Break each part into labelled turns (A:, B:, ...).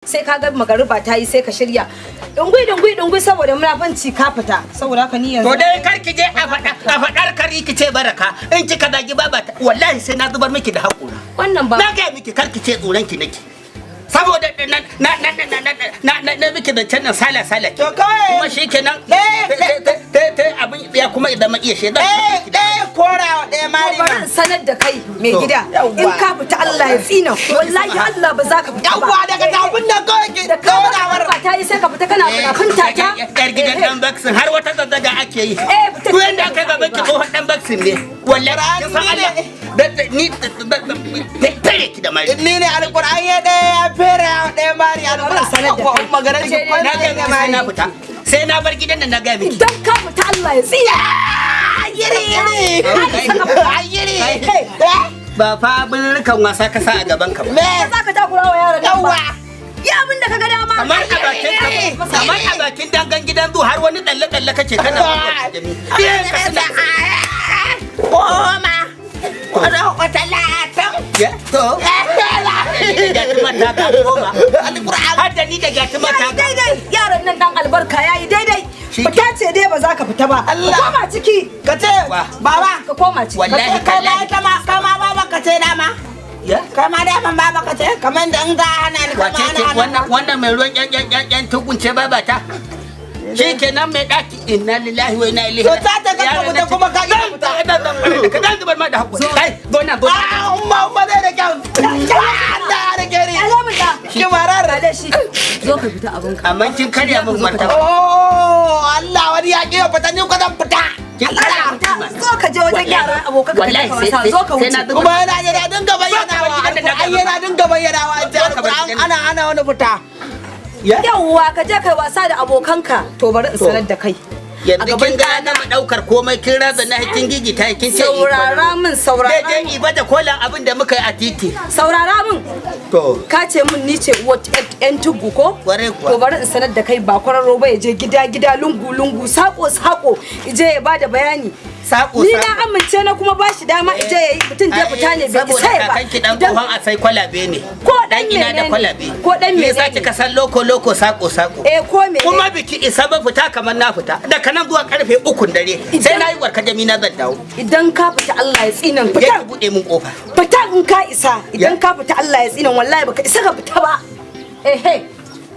A: sai ka ga magariba ta yi sai ka shirya dungui saboda munafanci ka fita saboda haka ni yanzu
B: to dai kar ki je a fadar kari ki ce baraka in kika zagi baba wallahi sai na zubar miki da hakuri
A: wannan ba
B: na ga miki kar ki ce tsoron ki nake saboda na miki da can nan sala to kai kuma shikenan abin ya kuma idan ma iya sheda
A: korawa ɗaya mari ba sanar da kai mai gida in ka fita Allah ya tsina wallahi Allah ba za ka fita ba
C: yawa daga tabun nan kawai ki
A: korawar ba ta yi sai ka fita kana funta ta
B: yar gidan dan baksin har wata zazzaga ake yi to yanda aka ga baki ko dan baksin ne wallahi kin san Allah ni fere ki da mari
C: ni ne alquran ya ɗaya fere ɗaya mari alquran
A: sanar da kai
C: maganar ki
B: na ga sai na fita sai na bar gidan nan na ga miki
A: dan ka fita Allah ya tsina
C: yiri
B: ba fa bulkan wasa ka sa a gaban ka ba
A: me za ka takura wa yaron nan ba ya abin da kaga dama
B: kamar a bakin dangan gidan zu har wani dalle kake kana
C: Oma wata latan
B: to gatima ta ka goma har da ni da gatima ta ka
A: daidai yaron nan dan albarka yayi daidai fita ce dai ba za ka fita ba koma ciki
C: ka ce baba
A: ka koma ciki
B: wallahi
C: kai kama baba ka ce dama kama dama baba ka ce kamar da in ga hana ni kama
B: wannan mai ruwan yan tukunce baba ta shi kenan mai daki inna lillahi wa inna ilaihi
C: to ta ga mutum kuma ka yi
B: ka dan zubar ma da hakuri kai gona
C: umma zai da kyau Allah da gari ki marar
A: da shi zo ka fita abin ka
B: amma kin karya min martaba
C: Allah wani ya ki fita ni ko zan fita
A: zo ka je wajen yaran abokan ka da wasa zo ka wuce
C: kuma yana dinga bayyanawa ai yana dinga bayyanawa ana wani fita
A: yawwa ka je kai wasa da abokanka to bari in sanar da kai
B: yanzu kin ga na daukar komai kin raza na kin gigita kin ce
A: saurara min
B: dai iba da kolan abin da muka yi a titi
A: saurara min
B: to
A: ka ce min ni ce yan tugu ko to bari in sanar da kai ba kwararo ba ya je gida lungu sako ije ya bada bayani ni na amince na kuma ba shi dama ije ya yi mutum je fita ne bai sai ba
B: kanki dan tsohon a sai kwalabe ne
A: ko
B: dan ina da kwalabe
A: ko dan me
B: yasa kika san loko sako
A: ko me
B: kuma biki isa ba fita kamar na fita da kanan zuwa karfe 3 dare sai nayi warka jami na zan dawo
A: idan ka fita Allah ya tsinan fita
B: ya bude mun kofa
A: fita in ka isa idan ka fita Allah ya tsinan wallahi baka isa ka fita ba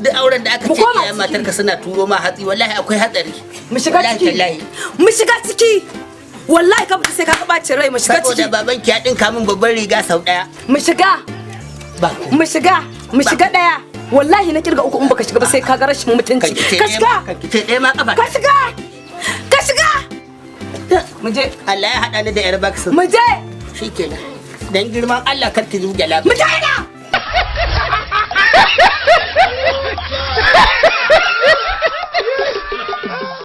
B: duk auren da aka ce iyayen matarka suna turo ma hatsi wallahi akwai hatsari
A: mu shiga ciki wallahi ka fita sai ka bacin rai mu shiga ciki
B: saboda babanki ya dinka min babban riga sau daya
A: mu shiga daya wallahi na kirga uku in baka shiga ba sai ka ga rashin mutunci ka shiga ka shiga mu je
B: Allah ya hada ni da yar baksu
A: mu je
B: shikenan dan girman Allah kar ki zuge lafiya
A: mu je